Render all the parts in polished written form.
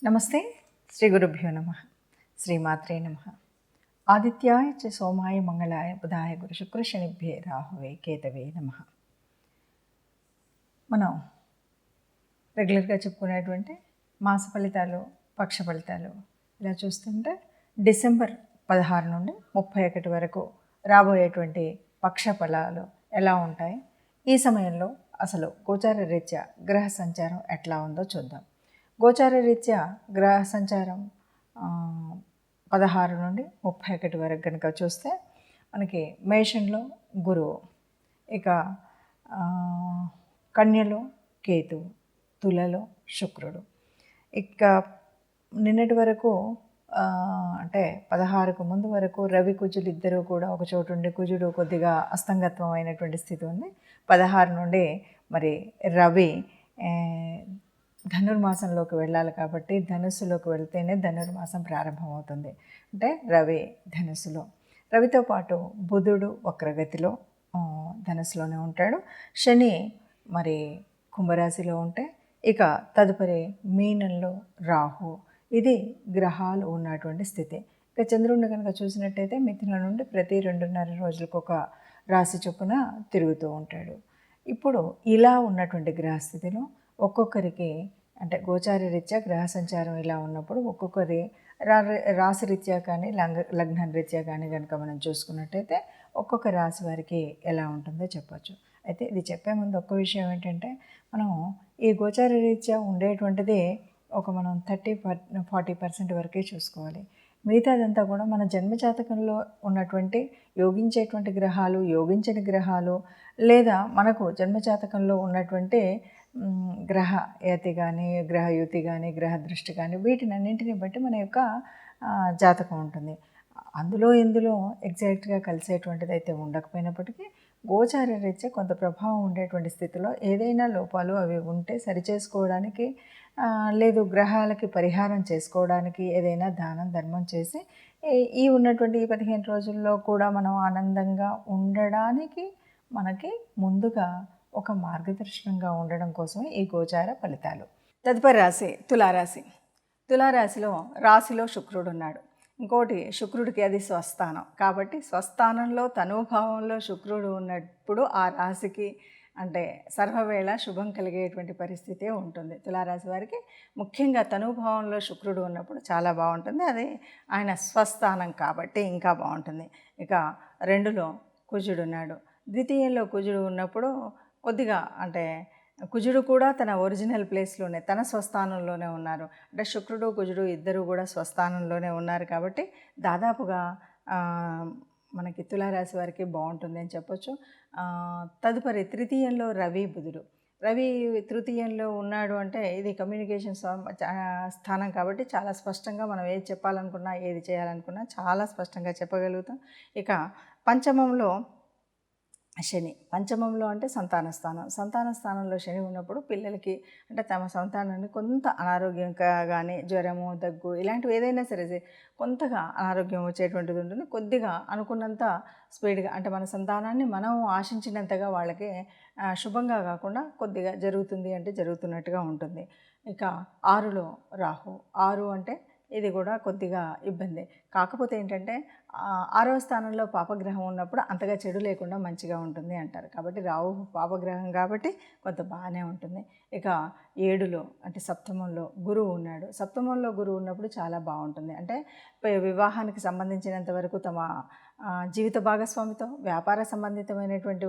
నమస్తే. శ్రీ గురుభ్యో నమ. శ్రీమాత్రే నమ. ఆదిత్యాయ చ సోమాయ మంగళాయ బుధాయ గురు శుక్ర శనిభ్యే రాహువే కేతవే నమ. మనం రెగ్యులర్గా చెప్పుకునేటువంటి మాస ఫలితాలు, పక్ష ఫలితాలు ఇలా చూస్తుంటే డిసెంబర్ 16 నుండి 31 వరకు రాబోయేటువంటి పక్ష ఫలాలు ఎలా ఉంటాయి, ఈ సమయంలో అసలు గోచార రీత్యా గ్రహ సంచారం ఎట్లా ఉందో చూద్దాం. గోచార రీత్యా గ్రహ సంచారం 16 నుండి 31 వరకు కనుక చూస్తే మనకి మేషంలో గురువు, ఇక కన్యలో కేతువు, తులలో శుక్రుడు. ఇక నిన్నటి వరకు అంటే 16కు ముందు వరకు రవి కుజులు ఇద్దరూ కూడా ఒక చోటు ఉండి కుజుడు కొద్దిగా అస్తంగత్వం అయినటువంటి స్థితి ఉంది. 16 నుండి మరి రవి ధనుర్మాసంలోకి వెళ్ళాలి కాబట్టి ధనుస్సులోకి వెళ్తేనే ధనుర్మాసం ప్రారంభమవుతుంది. అంటే రవి ధనుస్సులో, రవితో పాటు బుధుడు వక్రగతిలో ధనుస్సులోనే ఉంటాడు. శని మరి కుంభరాశిలో ఉంటే, ఇక తదుపరి మీనంలో రాహు. ఇది గ్రహాలు ఉన్నటువంటి స్థితి. ఇక చంద్రుడిని కనుక చూసినట్టయితే మిథునం నుండి ప్రతి 2.5 రోజులకు ఒక రాశి చొప్పున తిరుగుతూ ఉంటాడు. ఇప్పుడు ఇలా ఉన్నటువంటి గ్రహస్థితిలో ఒక్కొక్కరికి అంటే గోచార రీత్యా గ్రహ సంచారం ఇలా ఉన్నప్పుడు ఒక్కొక్కరి రాశి రీత్యా కానీ లగ్నం రీత్యా కానీ కనుక మనం చూసుకున్నట్టయితే ఒక్కొక్క రాశి వారికి ఎలా ఉంటుందో చెప్పచ్చు. అయితే ఇది చెప్పే ముందు ఒక్క విషయం ఏంటంటే, మనం ఈ గోచార రీత్యా ఉండేటువంటిది మనం 30-40% వరకే చూసుకోవాలి. మిగతాదంతా కూడా మన జన్మజాతకంలో ఉన్నటువంటి యోగించేటువంటి గ్రహాలు, యోగించని గ్రహాలు, లేదా మనకు జన్మజాతకంలో ఉన్నటువంటి గ్రహయతి కానీ, గ్రహయుతి కానీ, గ్రహ దృష్టి కానీ, వీటినన్నింటినీ బట్టి మన యొక్క జాతకం ఉంటుంది. అందులో ఇందులో ఎగ్జాక్ట్గా కలిసేటువంటిది అయితే ఉండకపోయినప్పటికీ గోచార రీత్యా కొంత ప్రభావం ఉండేటువంటి స్థితిలో ఏదైనా లోపాలు అవి ఉంటే సరిచేసుకోవడానికి, లేదు గ్రహాలకి పరిహారం చేసుకోవడానికి ఏదైనా దానం ధర్మం చేసి ఈ ఉన్నటువంటి ఈ 15 రోజుల్లో కూడా మనం ఆనందంగా ఉండడానికి మనకి ముందుగా ఒక మార్గదర్శనంగా ఉండడం కోసమే ఈ గోచార ఫలితాలు. తదుపరి రాశి తులారాశి. తులారాశిలో రాశిలో శుక్రుడు ఉన్నాడు. ఇంకోటి, శుక్రుడికి అది స్వస్థానం కాబట్టి స్వస్థానంలో తనుభావంలో శుక్రుడు ఉన్నప్పుడు ఆ రాశికి అంటే సర్వవేళ శుభం కలిగేటువంటి పరిస్థితే ఉంటుంది. తులారాశి వారికి ముఖ్యంగా తనుభావంలో శుక్రుడు ఉన్నప్పుడు చాలా బాగుంటుంది. అది ఆయన స్వస్థానం కాబట్టి ఇంకా బాగుంటుంది. ఇక 2లో కుజుడు ఉన్నాడు. ద్వితీయంలో కుజుడు ఉన్నప్పుడు కొద్దిగా అంటే కుజుడు కూడా తన ఒరిజినల్ ప్లేస్లోనే తన స్వస్థానంలోనే ఉన్నారు. అంటే శుక్రుడు కుజుడు ఇద్దరు కూడా స్వస్థానంలోనే ఉన్నారు కాబట్టి దాదాపుగా మనకి తులారాశి వారికి బాగుంటుంది అని చెప్పొచ్చు. తదుపరి తృతీయంలో రవి బుధుడు. రవి తృతీయంలో ఉన్నాడు అంటే ఇది కమ్యూనికేషన్ స్థానం కాబట్టి చాలా స్పష్టంగా మనం ఏది చెప్పాలనుకున్నా, ఏది చేయాలనుకున్నా చాలా స్పష్టంగా చెప్పగలుగుతాం. ఇక పంచమంలో శని. పంచమంలో అంటే సంతాన స్థానం. సంతాన స్థానంలో శని ఉన్నప్పుడు పిల్లలకి అంటే తమ సంతానాన్ని కొంత అనారోగ్యం కానీ, జ్వరము, దగ్గు ఇలాంటివి ఏదైనా సరే కొంతగా అనారోగ్యం వచ్చేటువంటిది ఉంటుంది. కొద్దిగా అనుకున్నంత స్పీడ్గా అంటే మన సంతానాన్ని మనం ఆశించినంతగా వాళ్ళకి శుభంగా కాకుండా కొద్దిగా జరుగుతుంది అంటే జరుగుతున్నట్టుగా ఉంటుంది. ఇక 6లో రాహు. 6 అంటే ఇది కూడా కొద్దిగా ఇబ్బంది. కాకపోతే ఏంటంటే 6వ స్థానంలో పాపగ్రహం ఉన్నప్పుడు అంతగా చెడు లేకుండా మంచిగా ఉంటుంది అంటారు. కాబట్టి రాహు పాపగ్రహం కాబట్టి కొంత బాగానే ఉంటుంది. ఇక 7లో అంటే సప్తమంలో గురువు ఉన్నాడు. సప్తమంలో గురువు ఉన్నప్పుడు చాలా బాగుంటుంది. అంటే వివాహానికి సంబంధించినంత వరకు తమ జీవిత భాగస్వామితో, వ్యాపార సంబంధితమైనటువంటి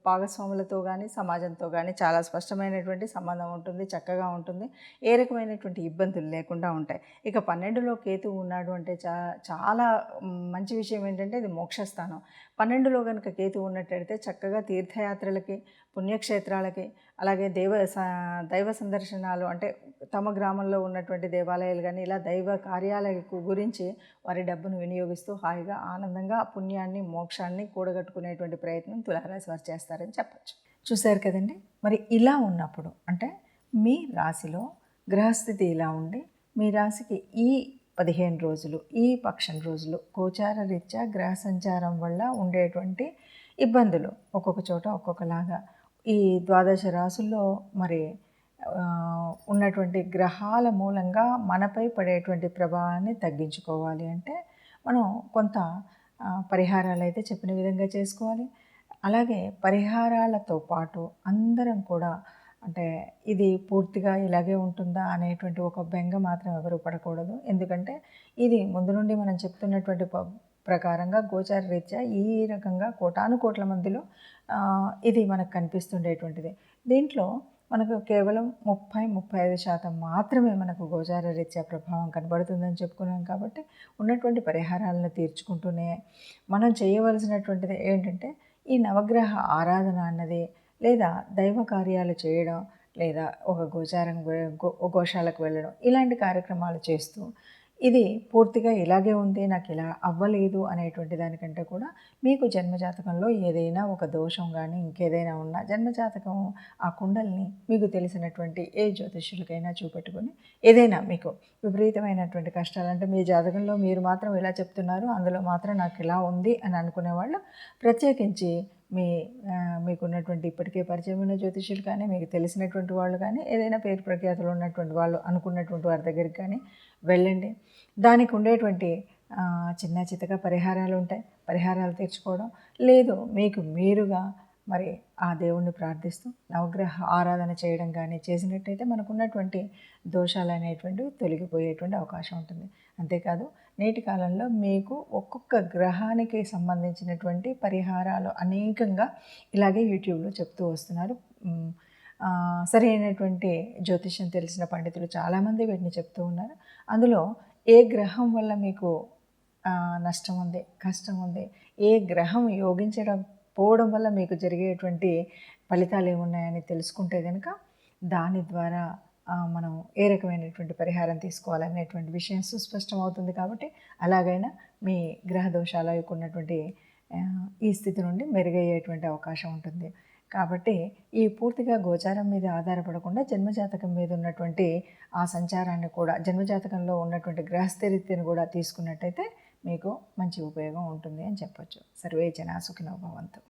భాగస్వాములతో కానీ, సమాజంతో కానీ చాలా స్పష్టమైనటువంటి సంబంధం ఉంటుంది, చక్కగా ఉంటుంది. ఏ రకమైనటువంటి ఇబ్బందులు లేకుండా ఉంటాయి. ఇక 12లో కేతువు ఉన్నాడు అంటే చాలా మంచి విషయం ఏంటంటే ఇది మోక్షస్థానం. 12లో కనుక కేతువు ఉన్నట్టయితే చక్కగా తీర్థయాత్రలకి, పుణ్యక్షేత్రాలకి, అలాగే దైవ సందర్శనాలు అంటే తమ గ్రామంలో ఉన్నటువంటి దేవాలయాలు కానీ ఇలా దైవ కార్యాల గురించి వారి డబ్బును వినియోగిస్తూ హాయిగా ఆనందంగా పుణ్యాన్ని, మోక్షాన్ని కూడగట్టుకునేటువంటి ప్రయత్నం తులారాశి వారు చేస్తారని చెప్పచ్చు. చూశారు కదండి. మరి ఇలా ఉన్నప్పుడు అంటే మీ రాశిలో గ్రహస్థితి ఇలా ఉండి మీ రాశికి ఈ 15 రోజులు, ఈ పక్షం రోజులు గోచార రీత్యా గ్రహ సంచారం వల్ల ఉండేటువంటి ఇబ్బందులు ఒక్కొక్క చోట ఒక్కొక్కలాగా ఈ 12 రాశుల్లో మరి ఉన్నటువంటి గ్రహాల మూలంగా మనపై పడేటువంటి ప్రభావాన్ని తగ్గించుకోవాలి అంటే మనం కొంత పరిహారాలు అయితే చెప్పిన విధంగా చేసుకోవాలి. అలాగే పరిహారాలతో పాటు అందరం కూడా అంటే ఇది పూర్తిగా ఇలాగే ఉంటుందా అనేటువంటి ఒక బెంగ మాత్రం ఎవరు పడకూడదు. ఎందుకంటే ఇది ముందు నుండి మనం చెప్తున్నటువంటి ప్రకారంగా గోచార రీత్యా ఈ రకంగా కోటాను కోట్ల మందిలో ఇది మనకు కనిపిస్తుండేటువంటిది. దీంట్లో మనకు కేవలం 30-35% మాత్రమే మనకు గోచార రీత్యా ప్రభావం కనబడుతుందని చెప్పుకున్నాం. కాబట్టి ఉన్నటువంటి పరిహారాలను తీర్చుకుంటూనే మనం చేయవలసినటువంటిది ఏంటంటే ఈ నవగ్రహ ఆరాధన అన్నది లేదా దైవ కార్యాలు చేయడం లేదా ఒక గోశాలకు వెళ్ళడం ఇలాంటి కార్యక్రమాలు చేస్తూ ఇది పూర్తిగా ఇలాగే ఉంది, నాకు ఇలా అవ్వలేదు అనేటువంటి దానికంటే కూడా మీకు జన్మజాతకంలో ఏదైనా ఒక దోషం కానీ ఇంకేదైనా ఉన్నా జన్మజాతకం ఆ కుండల్ని మీకు తెలిసినటువంటి ఏ జ్యోతిష్యులకైనా చూపెట్టుకొని ఏదైనా మీకు విపరీతమైనటువంటి కష్టాలు అంటే మీ జాతకంలో మీరు మాత్రం ఇలా చెప్తున్నారు, అందులో మాత్రం నాకు ఇలా ఉంది అని అనుకునే వాళ్ళు ప్రత్యేకించి మీకున్నటువంటి ఇప్పటికే పరిచయం ఉన్న జ్యోతిష్యులు కానీ మీకు తెలిసినటువంటి వాళ్ళు కానీ ఏదైనా పేరు ప్రఖ్యాతులు ఉన్నటువంటి వాళ్ళు అనుకున్నటువంటి వారి దగ్గరికి కానీ వెళ్ళండి. దానికి ఉండేటువంటి చిన్న చితక పరిహారాలు ఉంటాయి, పరిహారాలు తీర్చుకోవడం. లేదు మీకు మీరుగా మరి ఆ దేవుణ్ణి ప్రార్థిస్తూ నవగ్రహ ఆరాధన చేయడం కానీ చేసినట్టయితే మనకున్నటువంటి దోషాలు అనేటువంటివి తొలగిపోయేటువంటి అవకాశం ఉంటుంది. అంతేకాదు నేటి కాలంలో మీకు ఒక్కొక్క గ్రహానికి సంబంధించినటువంటి పరిహారాలు అనేకంగా ఇలాగే యూట్యూబ్లో చెప్తూ వస్తున్నారు. సరైనటువంటి జ్యోతిష్యం తెలిసిన పండితులు చాలామంది వీటిని చెప్తూ ఉన్నారు. అందులో ఏ గ్రహం వల్ల మీకు నష్టం ఉంది, కష్టం ఉంది, ఏ గ్రహం యోగించడం పోవడం వల్ల మీకు జరిగేటువంటి ఫలితాలు ఏమున్నాయని తెలుసుకుంటే కనుక దాని ద్వారా మనం ఏ రకమైనటువంటి పరిహారం తీసుకోవాలనేటువంటి విషయం సుస్పష్టం అవుతుంది. కాబట్టి అలాగైనా మీ గ్రహ దోషాలకు ఉన్నటువంటి ఈ స్థితి నుండి మెరుగయ్యేటువంటి అవకాశం ఉంటుంది. కాబట్టి ఈ పూర్తిగా గోచారం మీద ఆధారపడకుండా జన్మజాతకం మీద ఉన్నటువంటి ఆ సంచారాన్ని కూడా జన్మజాతకంలో ఉన్నటువంటి గ్రహస్థితిని కూడా తీసుకున్నట్టయితే మీకు మంచి ఉపయోగం ఉంటుంది అని చెప్పొచ్చు. సర్వే జనా సుఖినో భవంతు.